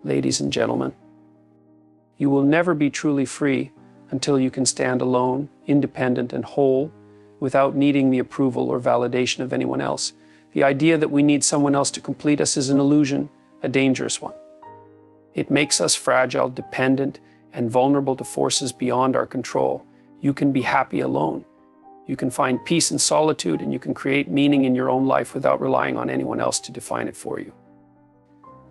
ladies and gentlemen. You will never be truly free until you can stand alone, independent and whole, without needing the approval or validation of anyone else. The idea that we need someone else to complete us is an illusion, a dangerous one. It makes us fragile, dependent, and vulnerable to forces beyond our control. You can be happy alone. You can find peace in solitude, and you can create meaning in your own life without relying on anyone else to define it for you.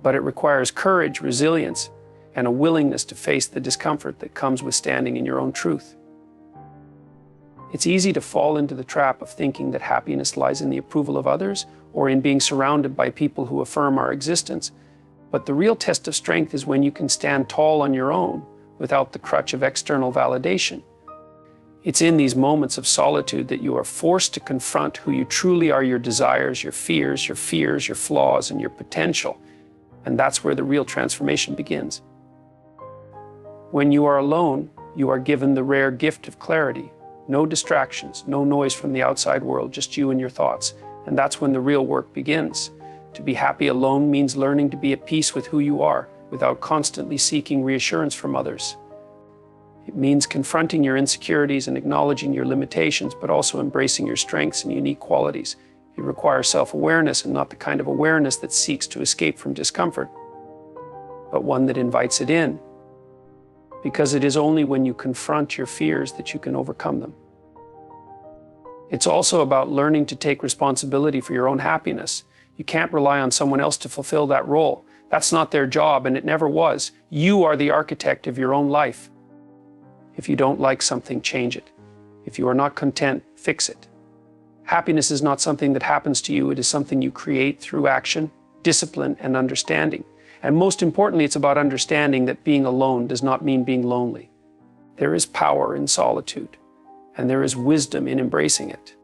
But it requires courage, resilience, and a willingness to face the discomfort that comes with standing in your own truth. It's easy to fall into the trap of thinking that happiness lies in the approval of others or in being surrounded by people who affirm our existence. But the real test of strength is when you can stand tall on your own without the crutch of external validation. It's in these moments of solitude that you are forced to confront who you truly are, your desires, your fears, your flaws, and your potential. And that's where the real transformation begins. When you are alone, you are given the rare gift of clarity. No distractions, no noise from the outside world, just you and your thoughts. And that's when the real work begins. To be happy alone means learning to be at peace with who you are, without constantly seeking reassurance from others. It means confronting your insecurities and acknowledging your limitations, but also embracing your strengths and unique qualities. It requires self-awareness, and not the kind of awareness that seeks to escape from discomfort, but one that invites it in. Because it is only when you confront your fears that you can overcome them. It's also about learning to take responsibility for your own happiness. You can't rely on someone else to fulfill that role. That's not their job, and it never was. You are the architect of your own life. If you don't like something, change it. If you are not content, fix it. Happiness is not something that happens to you. It is something you create through action, discipline, and understanding. And most importantly, it's about understanding that being alone does not mean being lonely. There is power in solitude, and there is wisdom in embracing it.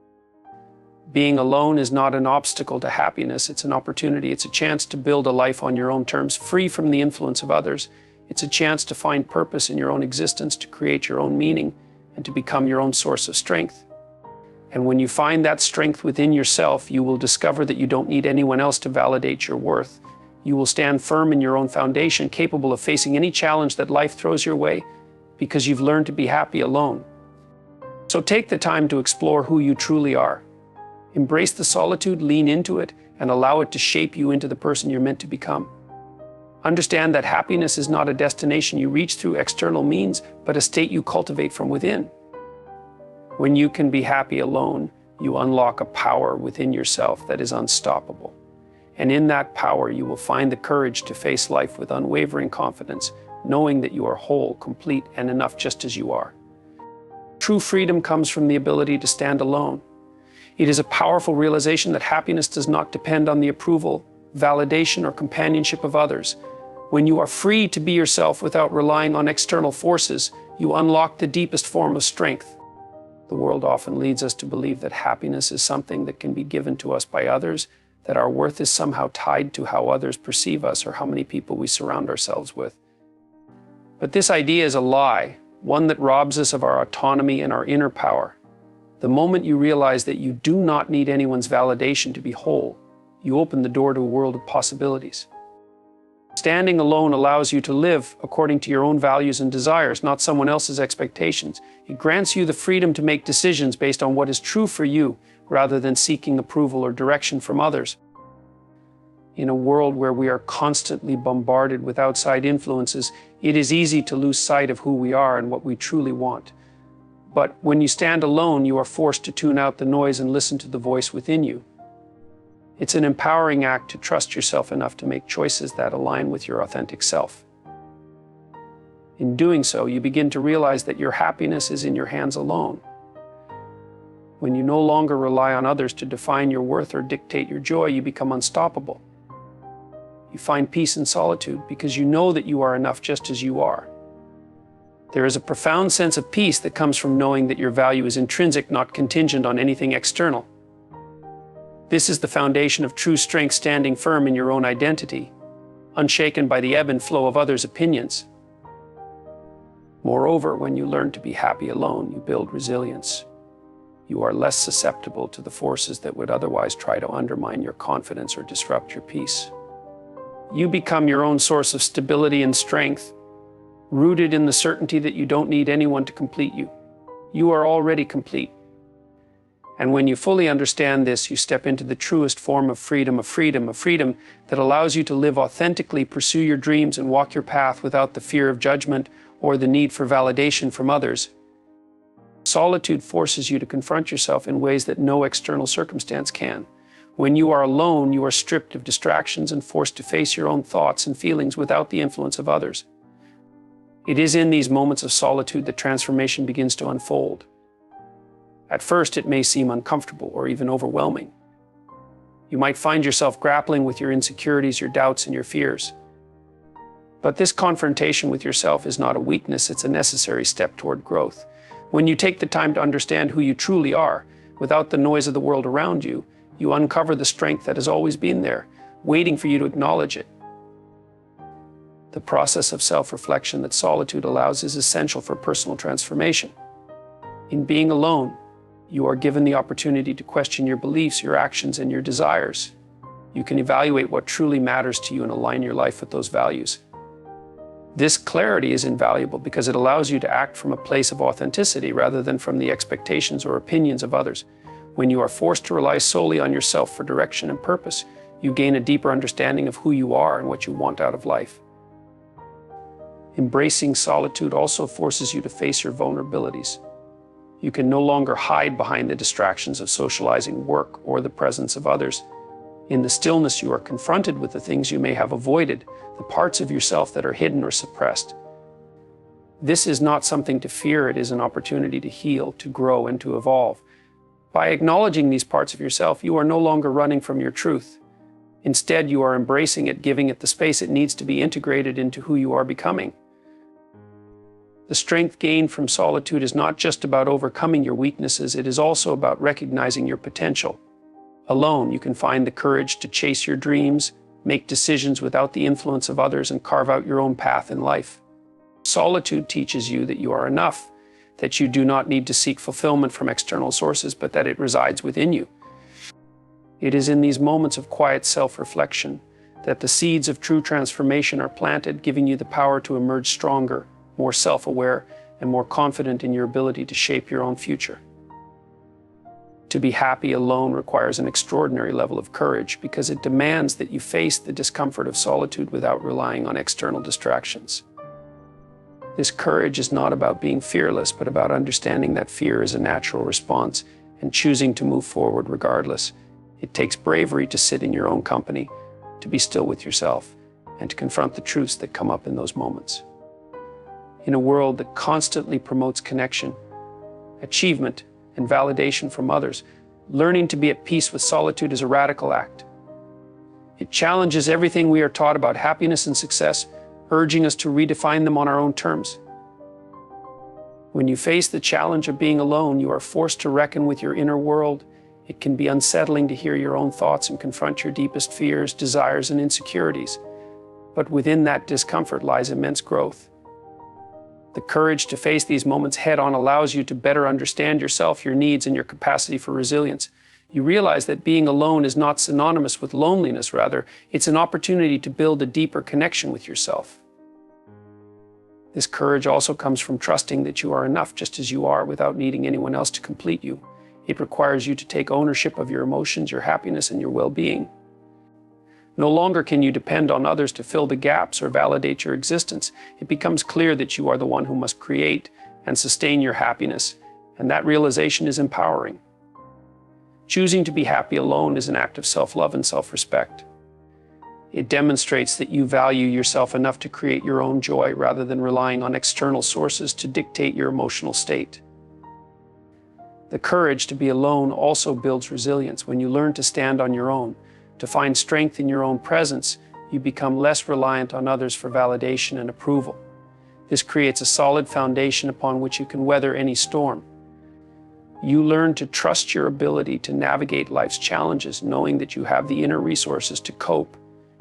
Being alone is not an obstacle to happiness. It's an opportunity. It's a chance to build a life on your own terms, free from the influence of others. It's a chance to find purpose in your own existence, to create your own meaning, and to become your own source of strength. And when you find that strength within yourself, you will discover that you don't need anyone else to validate your worth. You will stand firm in your own foundation, capable of facing any challenge that life throws your way, because you've learned to be happy alone. So take the time to explore who you truly are. Embrace the solitude, lean into it, and allow it to shape you into the person you're meant to become. Understand that happiness is not a destination you reach through external means, but a state you cultivate from within. When you can be happy alone, you unlock a power within yourself that is unstoppable. And in that power, you will find the courage to face life with unwavering confidence, knowing that you are whole, complete, and enough just as you are. True freedom comes from the ability to stand alone. It is a powerful realization that happiness does not depend on the approval, validation, or companionship of others. When you are free to be yourself without relying on external forces, you unlock the deepest form of strength. The world often leads us to believe that happiness is something that can be given to us by others, that our worth is somehow tied to how others perceive us or how many people we surround ourselves with. But this idea is a lie, one that robs us of our autonomy and our inner power. The moment you realize that you do not need anyone's validation to be whole, you open the door to a world of possibilities. Standing alone allows you to live according to your own values and desires, not someone else's expectations. It grants you the freedom to make decisions based on what is true for you, rather than seeking approval or direction from others. In a world where we are constantly bombarded with outside influences, it is easy to lose sight of who we are and what we truly want. But when you stand alone, you are forced to tune out the noise and listen to the voice within you. It's an empowering act to trust yourself enough to make choices that align with your authentic self. In doing so, you begin to realize that your happiness is in your hands alone. When you no longer rely on others to define your worth or dictate your joy, you become unstoppable. You find peace in solitude because you know that you are enough just as you are. There is a profound sense of peace that comes from knowing that your value is intrinsic, not contingent on anything external. This is the foundation of true strength, standing firm in your own identity, unshaken by the ebb and flow of others' opinions. Moreover, when you learn to be happy alone, you build resilience. You are less susceptible to the forces that would otherwise try to undermine your confidence or disrupt your peace. You become your own source of stability and strength, rooted in the certainty that you don't need anyone to complete you. You are already complete. And when you fully understand this, you step into the truest form of freedom, a freedom that allows you to live authentically, pursue your dreams, and walk your path without the fear of judgment or the need for validation from others. Solitude forces you to confront yourself in ways that no external circumstance can. When you are alone, you are stripped of distractions and forced to face your own thoughts and feelings without the influence of others. It is in these moments of solitude that transformation begins to unfold. At first, it may seem uncomfortable or even overwhelming. You might find yourself grappling with your insecurities, your doubts, and your fears. But this confrontation with yourself is not a weakness, it's a necessary step toward growth. When you take the time to understand who you truly are, without the noise of the world around you, you uncover the strength that has always been there, waiting for you to acknowledge it. The process of self-reflection that solitude allows is essential for personal transformation. In being alone, you are given the opportunity to question your beliefs, your actions, and your desires. You can evaluate what truly matters to you and align your life with those values. This clarity is invaluable because it allows you to act from a place of authenticity rather than from the expectations or opinions of others. When you are forced to rely solely on yourself for direction and purpose, you gain a deeper understanding of who you are and what you want out of life. Embracing solitude also forces you to face your vulnerabilities. You can no longer hide behind the distractions of socializing, work, or the presence of others. In the stillness, you are confronted with the things you may have avoided, the parts of yourself that are hidden or suppressed. This is not something to fear, it is an opportunity to heal, to grow, and to evolve. By acknowledging these parts of yourself, you are no longer running from your truth. Instead, you are embracing it, giving it the space it needs to be integrated into who you are becoming. The strength gained from solitude is not just about overcoming your weaknesses, it is also about recognizing your potential. Alone, you can find the courage to chase your dreams, make decisions without the influence of others, and carve out your own path in life. Solitude teaches you that you are enough, that you do not need to seek fulfillment from external sources, but that it resides within you. It is in these moments of quiet self-reflection that the seeds of true transformation are planted, giving you the power to emerge stronger, more self-aware, and more confident in your ability to shape your own future. To be happy alone requires an extraordinary level of courage because it demands that you face the discomfort of solitude without relying on external distractions. This courage is not about being fearless, but about understanding that fear is a natural response and choosing to move forward regardless. It takes bravery to sit in your own company, to be still with yourself, and to confront the truths that come up in those moments. In a world that constantly promotes connection, achievement, and validation from others, learning to be at peace with solitude is a radical act. It challenges everything we are taught about happiness and success, urging us to redefine them on our own terms. When you face the challenge of being alone, you are forced to reckon with your inner world. It can be unsettling to hear your own thoughts and confront your deepest fears, desires, and insecurities. But within that discomfort lies immense growth. The courage to face these moments head-on allows you to better understand yourself, your needs, and your capacity for resilience. You realize that being alone is not synonymous with loneliness, rather, it's an opportunity to build a deeper connection with yourself. This courage also comes from trusting that you are enough just as you are without needing anyone else to complete you. It requires you to take ownership of your emotions, your happiness, and your well-being. No longer can you depend on others to fill the gaps or validate your existence. It becomes clear that you are the one who must create and sustain your happiness, and that realization is empowering. Choosing to be happy alone is an act of self-love and self-respect. It demonstrates that you value yourself enough to create your own joy rather than relying on external sources to dictate your emotional state. The courage to be alone also builds resilience. When you learn to stand on your own, to find strength in your own presence, you become less reliant on others for validation and approval. This creates a solid foundation upon which you can weather any storm. You learn to trust your ability to navigate life's challenges, knowing that you have the inner resources to cope,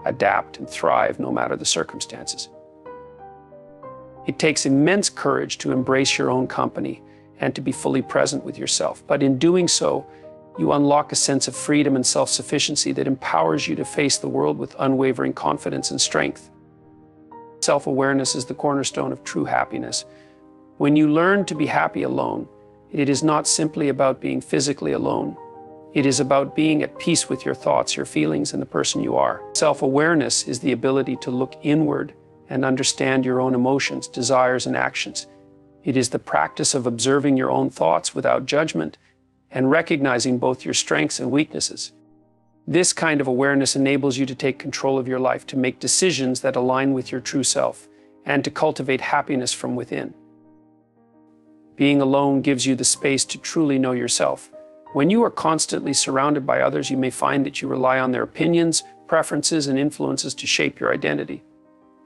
adapt, and thrive no matter the circumstances. It takes immense courage to embrace your own company and to be fully present with yourself. But in doing so, You unlock a sense of freedom and self-sufficiency that empowers you to face the world with unwavering confidence and strength. Self-awareness is the cornerstone of true happiness. When you learn to be happy alone, it is not simply about being physically alone. It is about being at peace with your thoughts, your feelings, and the person you are. Self-awareness is the ability to look inward and understand your own emotions, desires, and actions. It is the practice of observing your own thoughts without judgment and recognizing both your strengths and weaknesses. This kind of awareness enables you to take control of your life, to make decisions that align with your true self, and to cultivate happiness from within. Being alone gives you the space to truly know yourself. When you are constantly surrounded by others, you may find that you rely on their opinions, preferences, and influences to shape your identity.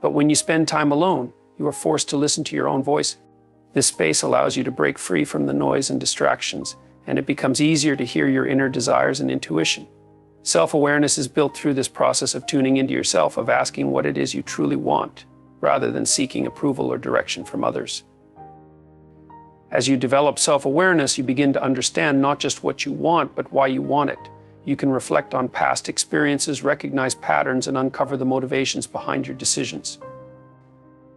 But when you spend time alone, you are forced to listen to your own voice. This space allows you to break free from the noise and distractions, and it becomes easier to hear your inner desires and intuition. Self-awareness is built through this process of tuning into yourself, of asking what it is you truly want, rather than seeking approval or direction from others. As you develop self-awareness, you begin to understand not just what you want, but why you want it. You can reflect on past experiences, recognize patterns, and uncover the motivations behind your decisions.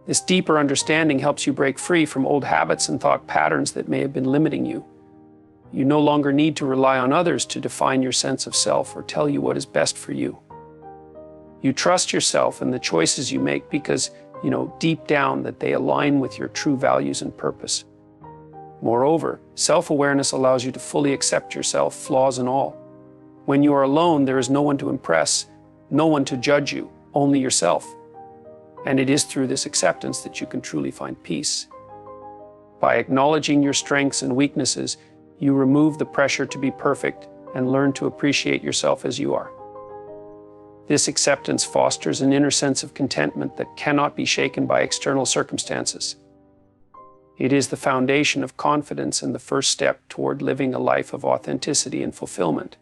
This deeper understanding helps you break free from old habits and thought patterns that may have been limiting you. You no longer need to rely on others to define your sense of self or tell you what is best for you. You trust yourself and the choices you make because you know deep down that they align with your true values and purpose. Moreover, self-awareness allows you to fully accept yourself, flaws and all. When you are alone, there is no one to impress, no one to judge you, only yourself. And it is through this acceptance that you can truly find peace. By acknowledging your strengths and weaknesses, you remove the pressure to be perfect and learn to appreciate yourself as you are. This acceptance fosters an inner sense of contentment that cannot be shaken by external circumstances. It is the foundation of confidence and the first step toward living a life of authenticity and fulfillment.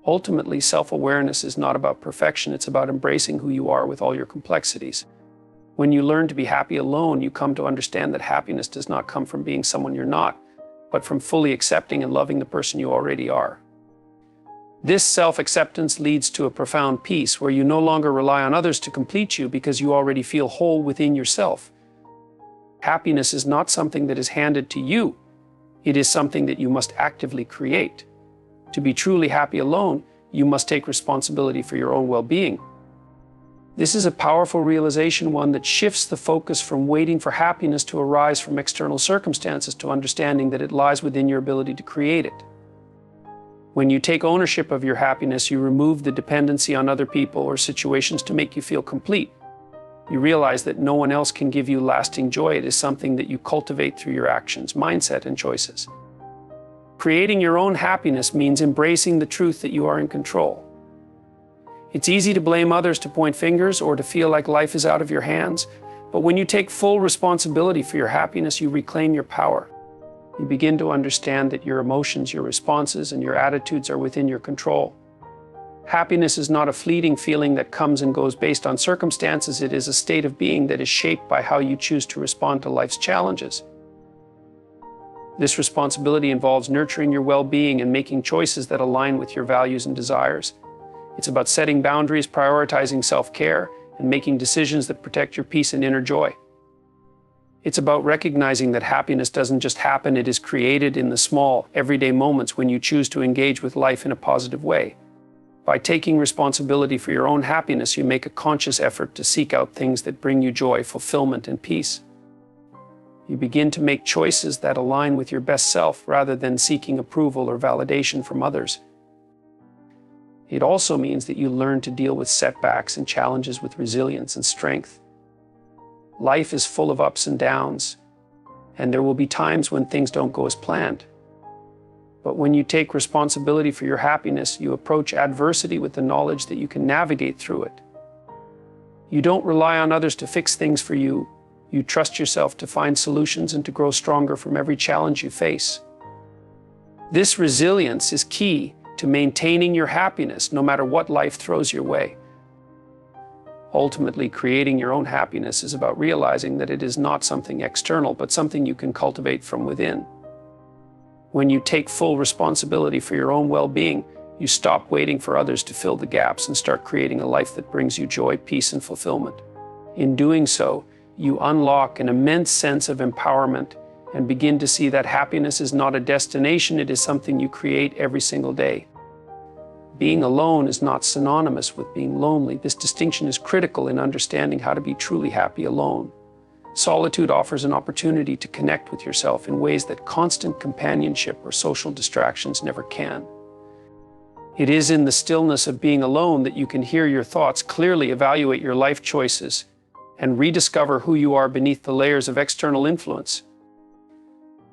Ultimately, self-awareness is not about perfection, it's about embracing who you are with all your complexities. When you learn to be happy alone, you come to understand that happiness does not come from being someone you're not, but from fully accepting and loving the person you already are. This self-acceptance leads to a profound peace where you no longer rely on others to complete you because you already feel whole within yourself. Happiness is not something that is handed to you. It is something that you must actively create. To be truly happy alone, you must take responsibility for your own well-being. This is a powerful realization, one that shifts the focus from waiting for happiness to arise from external circumstances to understanding that it lies within your ability to create it. When you take ownership of your happiness, you remove the dependency on other people or situations to make you feel complete. You realize that no one else can give you lasting joy. It is something that you cultivate through your actions, mindset, and choices. Creating your own happiness means embracing the truth that you are in control. It's easy to blame others, to point fingers, or to feel like life is out of your hands. But when you take full responsibility for your happiness, you reclaim your power. You begin to understand that your emotions, your responses, and your attitudes are within your control. Happiness is not a fleeting feeling that comes and goes based on circumstances. It is a state of being that is shaped by how you choose to respond to life's challenges. This responsibility involves nurturing your well-being and making choices that align with your values and desires. It's about setting boundaries, prioritizing self-care, and making decisions that protect your peace and inner joy. It's about recognizing that happiness doesn't just happen, it is created in the small, everyday moments when you choose to engage with life in a positive way. By taking responsibility for your own happiness, you make a conscious effort to seek out things that bring you joy, fulfillment, and peace. You begin to make choices that align with your best self rather than seeking approval or validation from others. It also means that you learn to deal with setbacks and challenges with resilience and strength. Life is full of ups and downs, and there will be times when things don't go as planned. But when you take responsibility for your happiness, you approach adversity with the knowledge that you can navigate through it. You don't rely on others to fix things for you. You trust yourself to find solutions and to grow stronger from every challenge you face. This resilience is key to maintaining your happiness no matter what life throws your way. Ultimately, creating your own happiness is about realizing that it is not something external, but something you can cultivate from within. When you take full responsibility for your own well-being, you stop waiting for others to fill the gaps and start creating a life that brings you joy, peace, and fulfillment. In doing so, you unlock an immense sense of empowerment and begin to see that happiness is not a destination, it is something you create every single day. Being alone is not synonymous with being lonely. This distinction is critical in understanding how to be truly happy alone. Solitude offers an opportunity to connect with yourself in ways that constant companionship or social distractions never can. It is in the stillness of being alone that you can hear your thoughts, clearly evaluate your life choices, and rediscover who you are beneath the layers of external influence.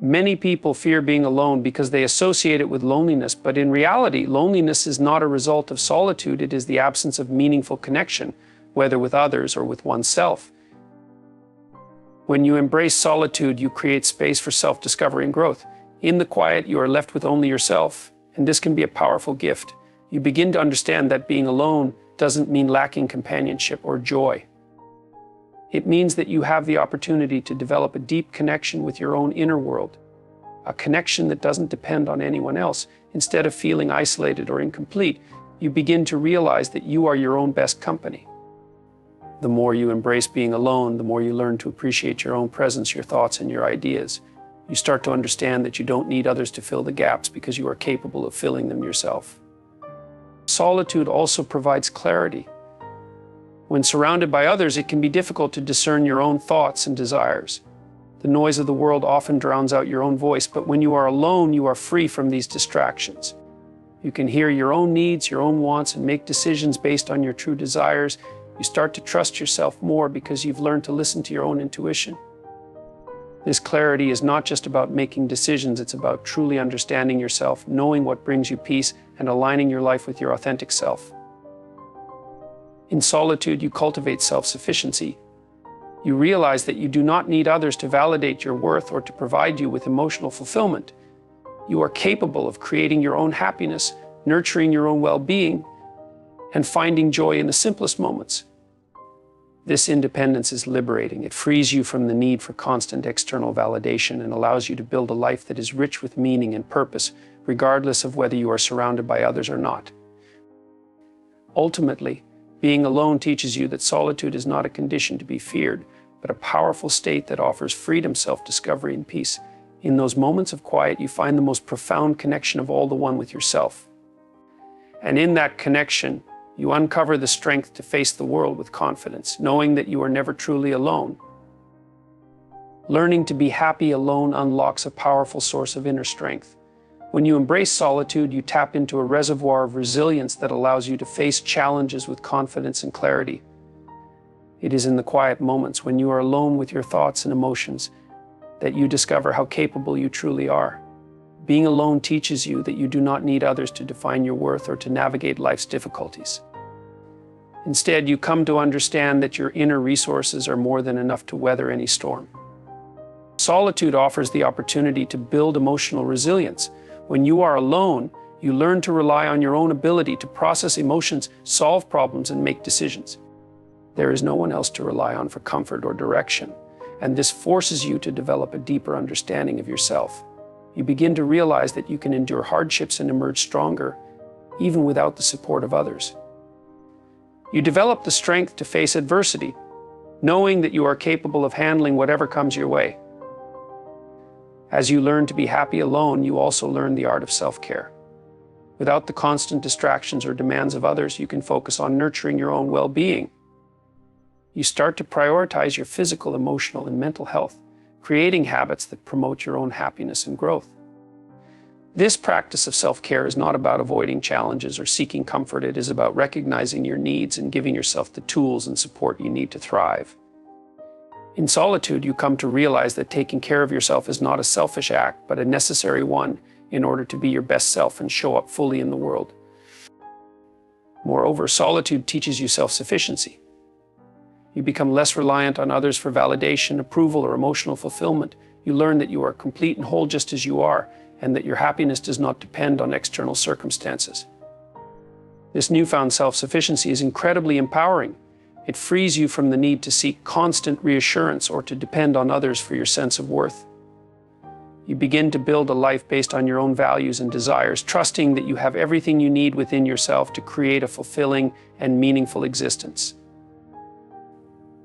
Many people fear being alone because they associate it with loneliness, but in reality, loneliness is not a result of solitude, it is the absence of meaningful connection, whether with others or with oneself. When you embrace solitude, you create space for self-discovery and growth. In the quiet, you are left with only yourself, and this can be a powerful gift. You begin to understand that being alone doesn't mean lacking companionship or joy. It means that you have the opportunity to develop a deep connection with your own inner world, a connection that doesn't depend on anyone else. Instead of feeling isolated or incomplete, you begin to realize that you are your own best company. The more you embrace being alone, the more you learn to appreciate your own presence, your thoughts, and your ideas. You start to understand that you don't need others to fill the gaps because you are capable of filling them yourself. Solitude also provides clarity. When surrounded by others, it can be difficult to discern your own thoughts and desires. The noise of the world often drowns out your own voice, but when you are alone, you are free from these distractions. You can hear your own needs, your own wants, and make decisions based on your true desires. You start to trust yourself more because you've learned to listen to your own intuition. This clarity is not just about making decisions, it's about truly understanding yourself, knowing what brings you peace, and aligning your life with your authentic self. In solitude, you cultivate self-sufficiency. You realize that you do not need others to validate your worth or to provide you with emotional fulfillment. You are capable of creating your own happiness, nurturing your own well-being, and finding joy in the simplest moments. This independence is liberating. It frees you from the need for constant external validation and allows you to build a life that is rich with meaning and purpose, regardless of whether you are surrounded by others or not. Ultimately, being alone teaches you that solitude is not a condition to be feared, but a powerful state that offers freedom, self-discovery, and peace. In those moments of quiet, you find the most profound connection of all, the one with yourself. And in that connection, you uncover the strength to face the world with confidence, knowing that you are never truly alone. Learning to be happy alone unlocks a powerful source of inner strength. When you embrace solitude, you tap into a reservoir of resilience that allows you to face challenges with confidence and clarity. It is in the quiet moments when you are alone with your thoughts and emotions that you discover how capable you truly are. Being alone teaches you that you do not need others to define your worth or to navigate life's difficulties. Instead, you come to understand that your inner resources are more than enough to weather any storm. Solitude offers the opportunity to build emotional resilience. When you are alone, you learn to rely on your own ability to process emotions, solve problems, and make decisions. There is no one else to rely on for comfort or direction, and this forces you to develop a deeper understanding of yourself. You begin to realize that you can endure hardships and emerge stronger, even without the support of others. You develop the strength to face adversity, knowing that you are capable of handling whatever comes your way. As you learn to be happy alone, you also learn the art of self-care. Without the constant distractions or demands of others, you can focus on nurturing your own well-being. You start to prioritize your physical, emotional, and mental health, creating habits that promote your own happiness and growth. This practice of self-care is not about avoiding challenges or seeking comfort. It is about recognizing your needs and giving yourself the tools and support you need to thrive. In solitude, you come to realize that taking care of yourself is not a selfish act, but a necessary one in order to be your best self and show up fully in the world. Moreover, solitude teaches you self-sufficiency. You become less reliant on others for validation, approval, or emotional fulfillment. You learn that you are complete and whole just as you are, and that your happiness does not depend on external circumstances. This newfound self-sufficiency is incredibly empowering. It frees you from the need to seek constant reassurance or to depend on others for your sense of worth. You begin to build a life based on your own values and desires, trusting that you have everything you need within yourself to create a fulfilling and meaningful existence.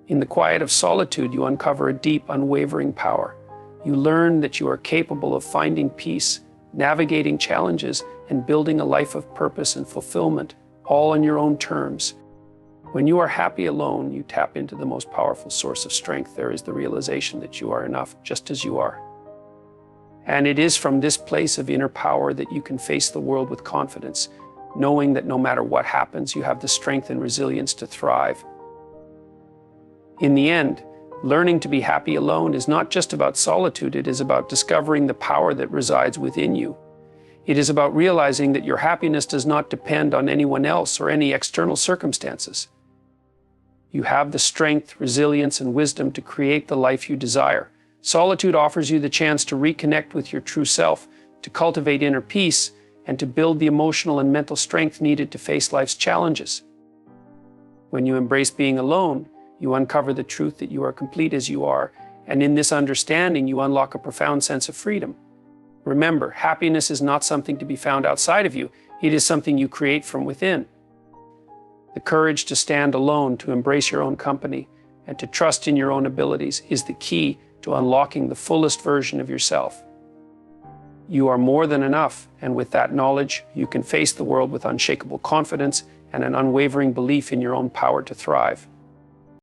In the quiet of solitude, you uncover a deep, unwavering power. You learn that you are capable of finding peace, navigating challenges, and building a life of purpose and fulfillment, all on your own terms. When you are happy alone, you tap into the most powerful source of strength. There is the realization that you are enough just as you are. And it is from this place of inner power that you can face the world with confidence, knowing that no matter what happens, you have the strength and resilience to thrive. In the end, learning to be happy alone is not just about solitude, it is about discovering the power that resides within you. It is about realizing that your happiness does not depend on anyone else or any external circumstances. You have the strength, resilience, and wisdom to create the life you desire. Solitude offers you the chance to reconnect with your true self, to cultivate inner peace, and to build the emotional and mental strength needed to face life's challenges. When you embrace being alone, you uncover the truth that you are complete as you are, and in this understanding, you unlock a profound sense of freedom. Remember, happiness is not something to be found outside of you, it is something you create from within. The courage to stand alone, to embrace your own company, and to trust in your own abilities is the key to unlocking the fullest version of yourself. You are more than enough, and with that knowledge, you can face the world with unshakable confidence and an unwavering belief in your own power to thrive.